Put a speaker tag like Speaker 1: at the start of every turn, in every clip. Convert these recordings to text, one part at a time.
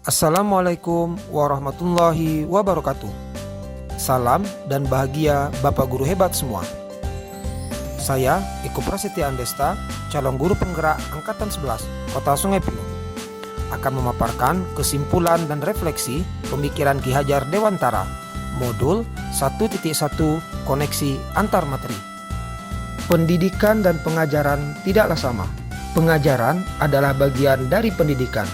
Speaker 1: Assalamualaikum warahmatullahi wabarakatuh. Salam dan bahagia Bapak Guru hebat semua. Saya Eko Prasetya Andesta, calon guru penggerak Angkatan 11 Kota Sungai Penuh, akan memaparkan kesimpulan dan refleksi pemikiran Ki Hajar Dewantara, modul 1.1 koneksi antar materi. Pendidikan dan pengajaran tidaklah sama. Pengajaran adalah bagian dari pendidikan.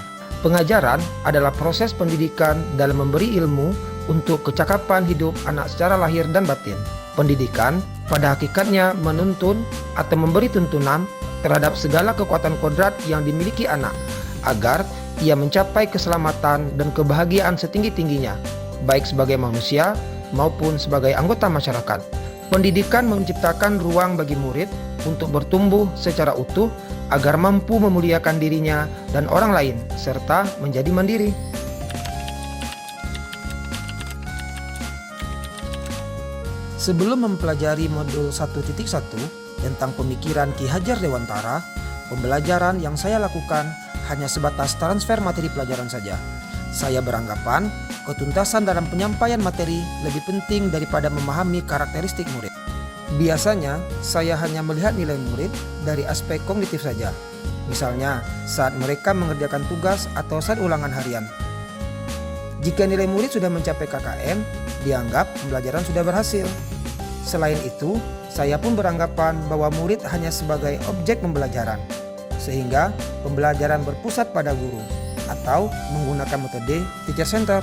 Speaker 1: Pengajaran adalah proses pendidikan dalam memberi ilmu untuk kecakapan hidup anak secara lahir dan batin. Pendidikan pada hakikatnya menuntun atau memberi tuntunan terhadap segala kekuatan kodrat yang dimiliki anak agar ia mencapai keselamatan dan kebahagiaan setinggi-tingginya, baik sebagai manusia maupun sebagai anggota masyarakat. Pendidikan menciptakan ruang bagi murid untuk bertumbuh secara utuh agar mampu memuliakan dirinya dan orang lain serta menjadi mandiri. Sebelum mempelajari modul 1.1 tentang pemikiran Ki Hajar Dewantara, pembelajaran yang saya lakukan hanya sebatas transfer materi pelajaran saja. Saya beranggapan ketuntasan dalam penyampaian materi lebih penting daripada memahami karakteristik murid. Biasanya saya hanya melihat nilai murid dari aspek kognitif saja, misalnya saat mereka mengerjakan tugas atau saat ulangan harian. Jika nilai murid sudah mencapai KKM, dianggap pembelajaran sudah berhasil. Selain itu, saya pun beranggapan bahwa murid hanya sebagai objek pembelajaran, sehingga pembelajaran berpusat pada guru atau menggunakan metode teacher center.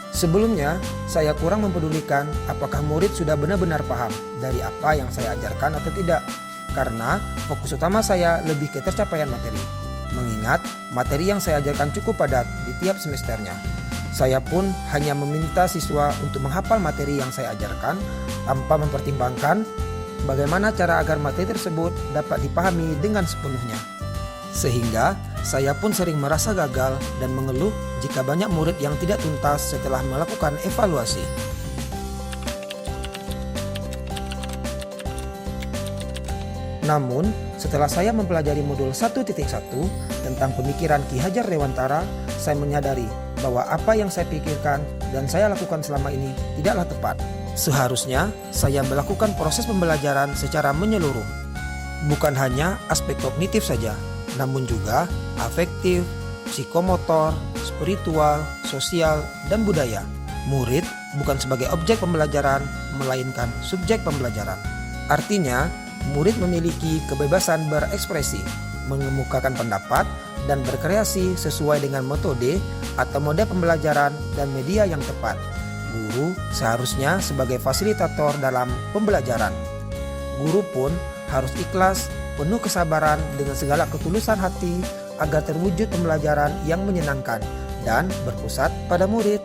Speaker 1: Sebelumnya, saya kurang mempedulikan apakah murid sudah benar-benar paham dari apa yang saya ajarkan atau tidak, karena fokus utama saya lebih ke tercapaian materi. Mengingat materi yang saya ajarkan cukup padat di tiap semesternya, saya pun hanya meminta siswa untuk menghafal materi yang saya ajarkan tanpa mempertimbangkan bagaimana cara agar materi tersebut dapat dipahami dengan sepenuhnya. Sehingga saya pun sering merasa gagal dan mengeluh jika banyak murid yang tidak tuntas setelah melakukan evaluasi. Namun, setelah saya mempelajari modul 1.1 tentang pemikiran Ki Hajar Dewantara, saya menyadari bahwa apa yang saya pikirkan dan saya lakukan selama ini tidaklah tepat. Seharusnya saya melakukan proses pembelajaran secara menyeluruh, bukan hanya aspek kognitif saja, namun juga afektif, psikomotor, spiritual, sosial, dan budaya. Murid bukan sebagai objek pembelajaran, melainkan subjek pembelajaran. Artinya, murid memiliki kebebasan berekspresi, mengemukakan pendapat, dan berkreasi sesuai dengan metode atau mode pembelajaran dan media yang tepat. Guru seharusnya sebagai fasilitator dalam pembelajaran. Guru pun harus ikhlas, penuh kesabaran dengan segala ketulusan hati agar terwujud pembelajaran yang menyenangkan dan berpusat pada murid.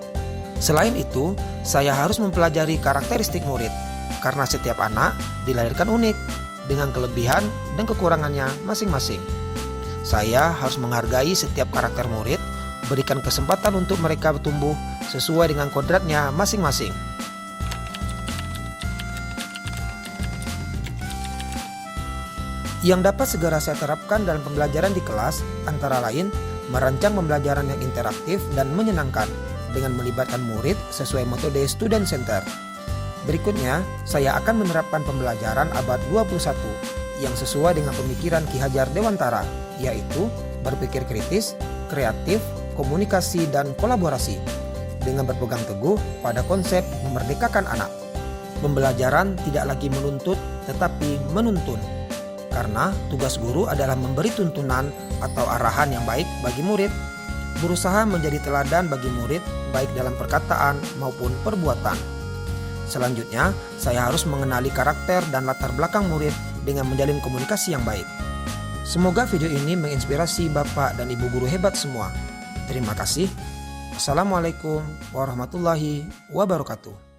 Speaker 1: Selain itu, saya harus mempelajari karakteristik murid, karena setiap anak dilahirkan unik dengan kelebihan dan kekurangannya masing-masing. Saya harus menghargai setiap karakter murid, berikan kesempatan untuk mereka bertumbuh sesuai dengan kodratnya masing-masing. Yang dapat segera saya terapkan dalam pembelajaran di kelas antara lain merancang pembelajaran yang interaktif dan menyenangkan dengan melibatkan murid sesuai metode student center. Berikutnya, saya akan menerapkan pembelajaran abad 21 yang sesuai dengan pemikiran Ki Hajar Dewantara, yaitu berpikir kritis, kreatif, komunikasi, dan kolaborasi dengan berpegang teguh pada konsep memerdekakan anak. Pembelajaran tidak lagi menuntut tetapi menuntun, karena tugas guru adalah memberi tuntunan atau arahan yang baik bagi murid, berusaha menjadi teladan bagi murid baik dalam perkataan maupun perbuatan. Selanjutnya, saya harus mengenali karakter dan latar belakang murid dengan menjalin komunikasi yang baik. Semoga video ini menginspirasi Bapak dan Ibu guru hebat semua. Terima kasih. Assalamualaikum warahmatullahi wabarakatuh.